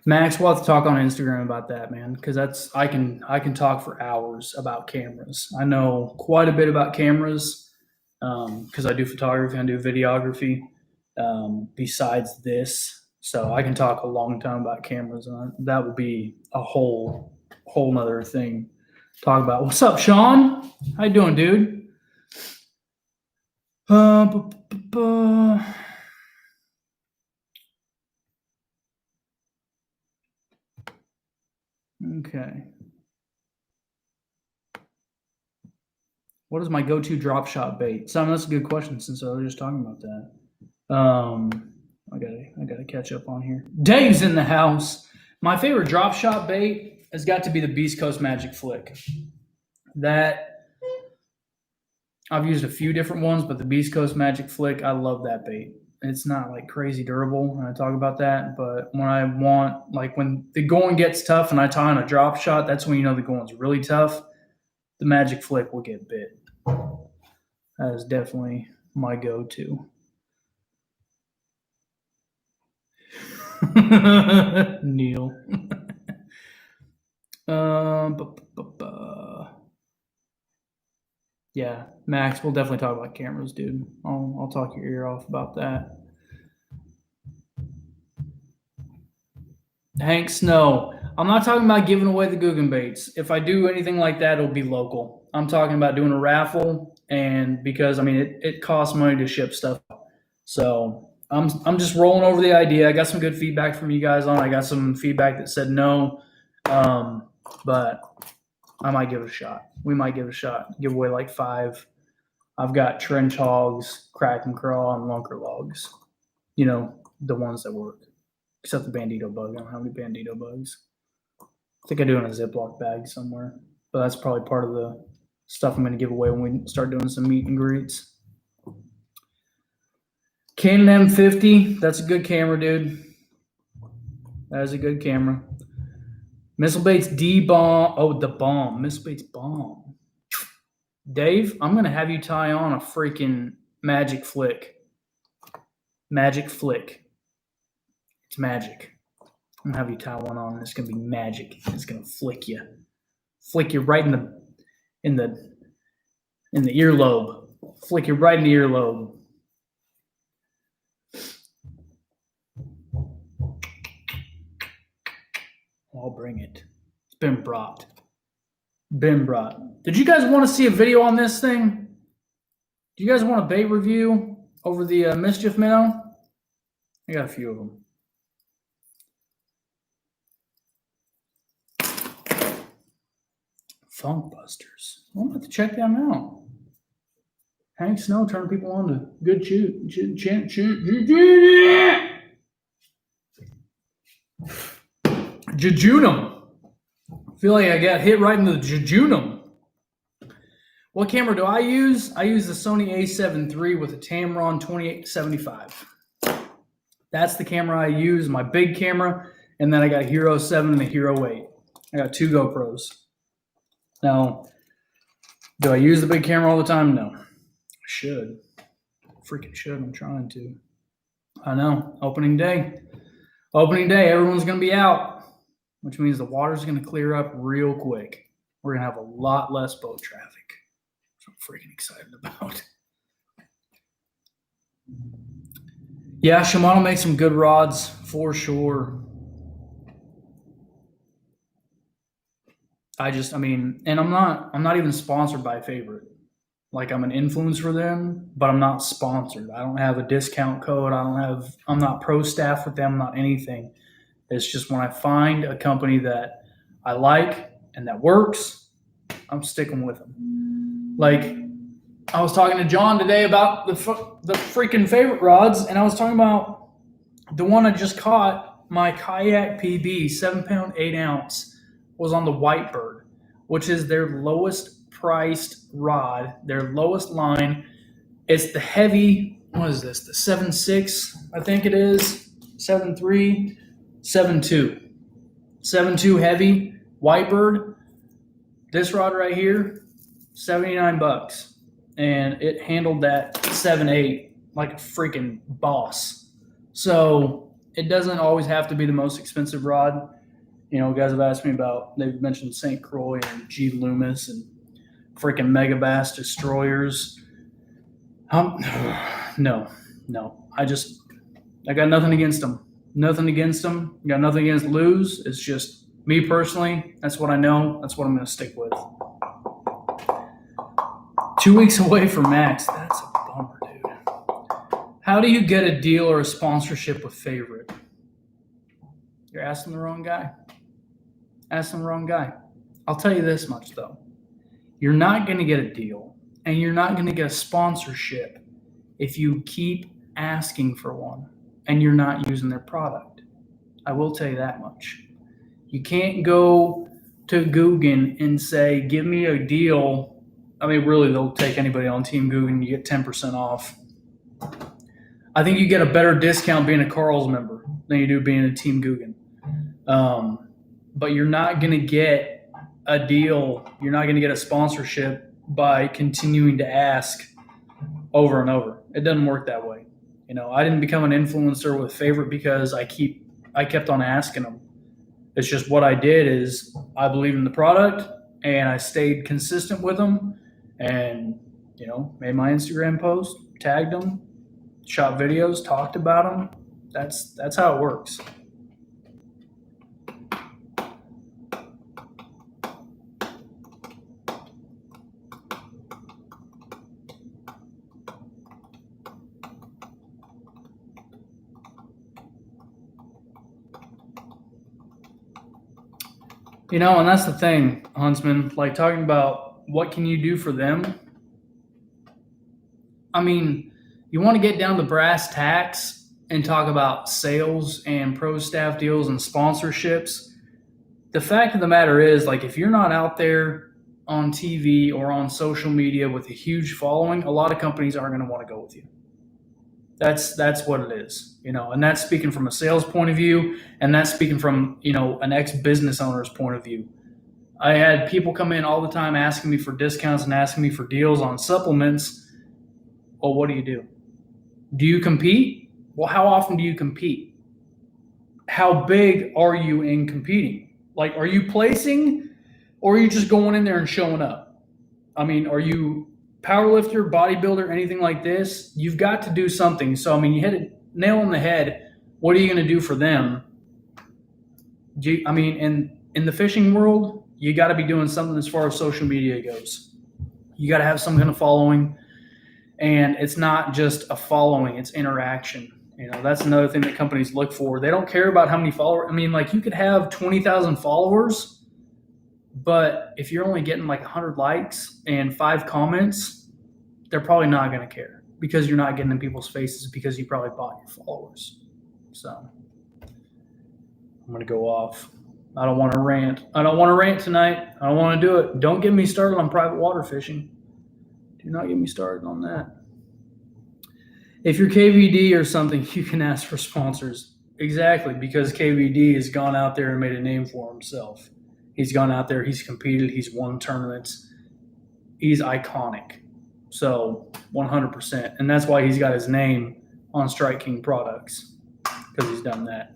Max, we'll have to talk on Instagram about that, man, because I can talk for hours about cameras. I know quite a bit about cameras because I do photography and do videography besides this. So I can talk a long time about cameras, and that would be a whole nother thing to talk about. What's up, Sean? How you doing, dude? Okay. What is my go-to drop shot bait? Simon, that's a good question since I was just talking about that. I gotta catch up on here. Dave's in the house. My favorite drop shot bait has got to be the Beast Coast Magic Flick. That I've used a few different ones, but the Beast Coast Magic Flick, I love that bait. It's not like crazy durable, and I talk about that. But when I want, like when the going gets tough and I tie on a drop shot, that's when you know the going's really tough. The Magic Flick will get bit. That is definitely my go-to. Neil. Yeah, Max, we'll definitely talk about cameras, dude. I'll talk your ear off about that. Hank Snow. I'm not talking about giving away the Guggen baits. If I do anything like that, it'll be local. I'm talking about doing a raffle, and because I mean it costs money to ship stuff. So I'm just rolling over the idea. I got some good feedback from you guys on it. I got some feedback that said no, but I might give it a shot. We might give it a shot. Give away like 5. I've got trench hogs, crack and craw, and lunker logs. You know, the ones that work. Except the bandito bug. I don't have any bandito bugs. I think I do in a Ziploc bag somewhere. But that's probably part of the stuff I'm going to give away when we start doing some meet and greets. Canon M50. That's a good camera, dude. That is a good camera. Missile baits D-bomb. Oh, the bomb. Missile baits bomb. Dave, I'm going to have you tie on a freaking magic flick. Magic flick. It's magic. I'm going to have you tie one on. It's going to be magic. It's going to flick you. Flick you right in the earlobe. Flick you right in the earlobe. I'll bring it. It's been brought. Did you guys want to see a video on this thing? Do you guys want a bait review over the Mischief Minnow? I got a few of them. Funk Busters. I'm going to have to check them out. Hank Snow turning people on to good jejunum. I feel like I got hit right in the jejunum. What camera do I use? I use the Sony a7 III with a Tamron 2875. That's the camera I use, my big camera, and then I got a Hero 7 and a Hero 8. I got 2 GoPros. Now, do I use the big camera all the time? No. I should. Freaking should. I'm trying to. I know. Opening day. Everyone's going to be out, which means the water's going to clear up real quick. We're going to have a lot less boat traffic, which I'm freaking excited about. Yeah, Shimano makes some good rods for sure. And I'm not even sponsored by Favorite. Like, I'm an influencer for them, but I'm not sponsored. I don't have a discount code. I'm not pro staff with them, I'm not anything. It's just when I find a company that I like and that works, I'm sticking with them. Like, I was talking to John today about the freaking Favorite rods, and I was talking about the one I just caught, my Kayak PB, 7-pound, 8-ounce. Was on the Whitebird, which is their lowest priced rod, their lowest line. It's the heavy, what is this? The 7.6, I think it is. 7.3, 7.2. 7.2 heavy, Whitebird. This rod right here, $79. And it handled that 7.8 like a freaking boss. So it doesn't always have to be the most expensive rod. You know, guys have asked me about, they've mentioned St. Croix and G. Loomis and freaking Megabass Destroyers. No. I got nothing against them. Got nothing against Lose. It's just me personally. That's what I know. That's what I'm going to stick with. 2 weeks away from Max. That's a bummer, dude. How do you get a deal or a sponsorship with Favorite? You're asking the wrong guy. I'll tell you this much, though. You're not going to get a deal, and you're not going to get a sponsorship if you keep asking for one and you're not using their product. I will tell you that much. You can't go to Guggen and say, give me a deal. I mean, really, they'll take anybody on Team Guggen. You get 10% off. I think you get a better discount being a Carl's member than you do being a Team Guggen. But you're not going to get a deal. You're not going to get a sponsorship by continuing to ask over and over. It doesn't work that way. You know, I didn't become an influencer with Favorite because I kept on asking them. It's just what I did is I believed in the product and I stayed consistent with them and, you know, made my Instagram post, tagged them, shot videos, talked about them. That's how it works. You know, and that's the thing, Huntsman, like talking about what can you do for them? I mean, you want to get down to brass tacks and talk about sales and pro staff deals and sponsorships. The fact of the matter is, like, if you're not out there on TV or on social media with a huge following, a lot of companies aren't going to want to go with you. That's what it is, you know, and that's speaking from a sales point of view, and that's speaking from, you know, an ex-business owner's point of view. I had people come in all the time asking me for discounts and asking me for deals on supplements. Well, what do you do? Do you compete? Well, how often do you compete? How big are you in competing? Like, are you placing or are you just going in there and showing up? I mean, are you powerlifter, bodybuilder, anything like this? You've got to do something. So, I mean, you hit a nail on the head. What are you going to do for them? In the fishing world, you got to be doing something as far as social media goes. You got to have some kind of following. And it's not just a following, it's interaction. That's another thing that companies look for. They don't care about how many followers. I mean, like you could have 20,000 followers, but if you're only getting like 100 likes and 5 comments, they're probably not going to care because you're not getting in people's faces because you probably bought your followers. So I'm going to go off. I don't want to rant. I don't want to rant tonight. I don't want to do it. Don't get me started on private water fishing. Do not get me started on that. If you're KVD or something, you can ask for sponsors. Exactly, because KVD has gone out there and made a name for himself. He's gone out there, he's competed, he's won tournaments. He's iconic. So 100%. And that's why he's got his name on Strike King products, because he's done that.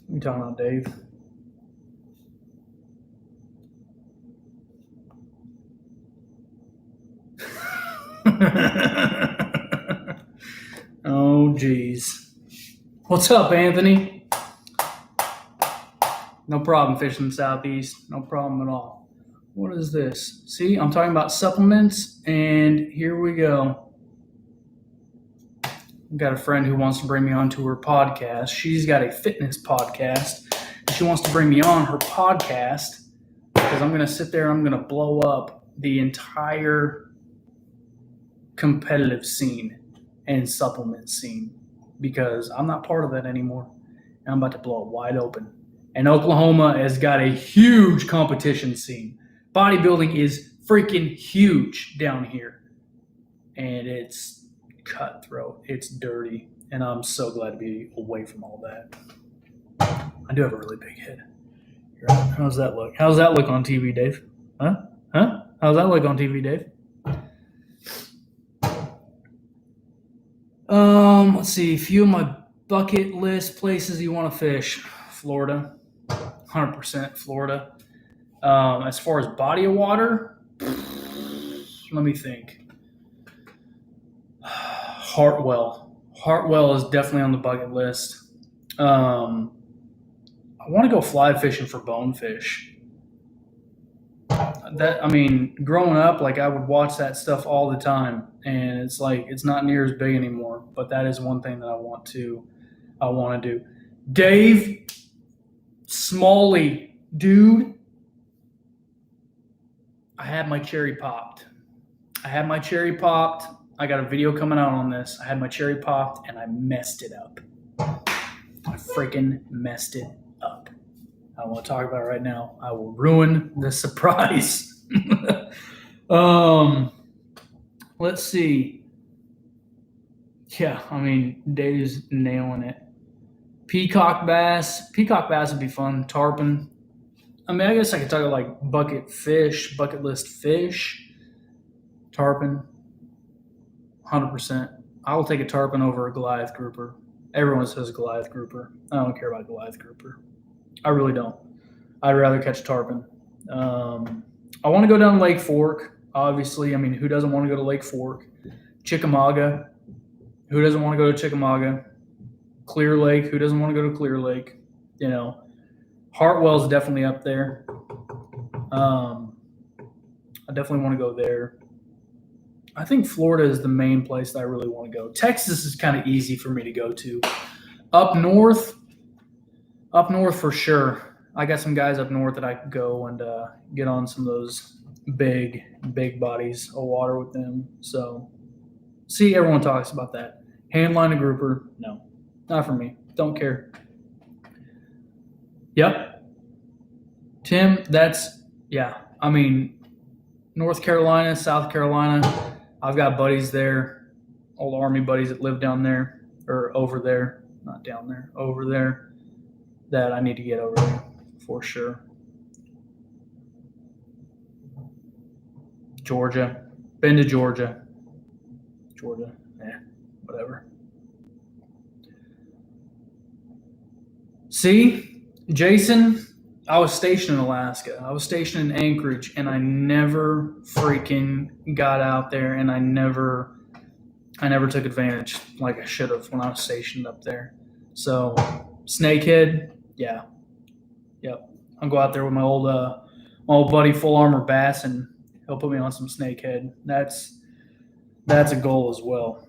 What are you talking about, Dave? Oh, geez. What's up, Anthony? No problem fishing in the Southeast. No problem at all. What is this? See, I'm talking about supplements, and here we go. I've got a friend who wants to bring me onto her podcast. She's got a fitness podcast. She wants to bring me on her podcast because I'm going to sit there and I'm going to blow up the entire competitive scene and supplement scene because I'm not part of that anymore. And I'm about to blow it wide open. And Oklahoma has got a huge competition scene. Bodybuilding is freaking huge down here. And it's cutthroat. It's dirty. And I'm so glad to be away from all that. I do have a really big head. How's that look? How's that look on TV, Dave? Huh? How's that look on TV, Dave? Let's see. A few of my bucket list places you want to fish. Florida. 100% Florida. As far as body of water, let me think. Hartwell. Hartwell is definitely on the bucket list. I want to go fly fishing for bonefish. Growing up, like I would watch that stuff all the time, and it's like it's not near as big anymore. But that is one thing that I want to do. Dave Smalley, dude, I had my cherry popped. I got a video coming out on this. I had my cherry popped, and I messed it up. I freaking messed it up. I don't want to talk about it right now. I will ruin the surprise. Let's see. Yeah, Dave's nailing it. Peacock bass. Peacock bass would be fun. Tarpon. I guess I could talk about like bucket list fish. Tarpon. 100%. I will take a tarpon over a Goliath grouper. Everyone says Goliath grouper. I don't care about Goliath grouper. I really don't. I'd rather catch tarpon. I want to go down Lake Fork. Obviously, who doesn't want to go to Lake Fork? Chickamauga. Who doesn't want to go to Chickamauga? Clear Lake. Who doesn't want to go to Clear Lake? Hartwell's definitely up there. I definitely want to go there. I think Florida is the main place that I really want to go. Texas is kind of easy for me to go to. Up north for sure. I got some guys up north that I could go and get on some of those big bodies of water with them. So, see, everyone talks about that. Handline a grouper, no, not for me. Don't care. Yep. Tim, North Carolina, South Carolina, I've got buddies there, old Army buddies that live down there or over there. not down there, over there, that I need to get over there for sure. Georgia. Been to Georgia. Whatever. See, Jason, I was stationed in Alaska. I was stationed in Anchorage, and I never freaking got out there, and I never took advantage like I should have when I was stationed up there. So, snakehead, yeah, yep. I'll go out there with my old buddy Full Armor Bass, and he'll put me on some snakehead. That's a goal as well.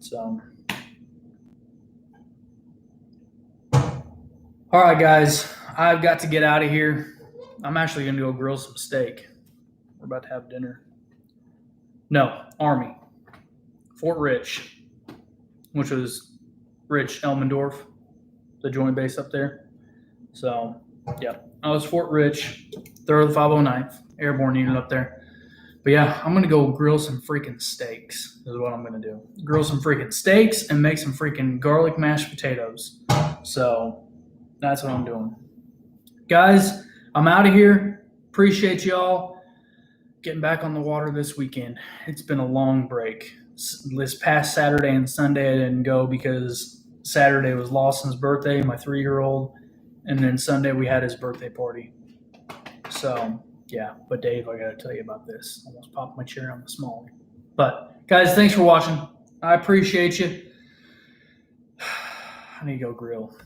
So, all right, guys, I've got to get out of here. I'm actually going to go grill some steak. We're about to have dinner. No, Army. Fort Rich, which was Rich Elmendorf, the joint base up there. So, yeah, I was Fort Rich, 3rd of the 509th Airborne Unit up there. But yeah, I'm going to go grill some freaking steaks is what I'm going to do. Grill some freaking steaks and make some freaking garlic mashed potatoes. So that's what I'm doing. Guys, I'm out of here. Appreciate y'all getting back on the water this weekend. It's been a long break. This past Saturday and Sunday I didn't go because Saturday was Lawson's birthday, my 3-year-old, and then Sunday we had his birthday party. So yeah, but Dave, I got to tell you about this. Almost popped my cherry on the small. But guys, thanks for watching. I appreciate you. I need to go grill.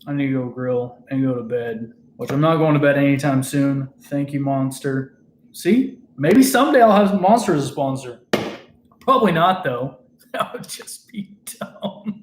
And go to bed, which I'm not going to bed anytime soon. Thank you, Monster. See, maybe someday I'll have Monster as a sponsor. Probably not, though. That would just be dumb.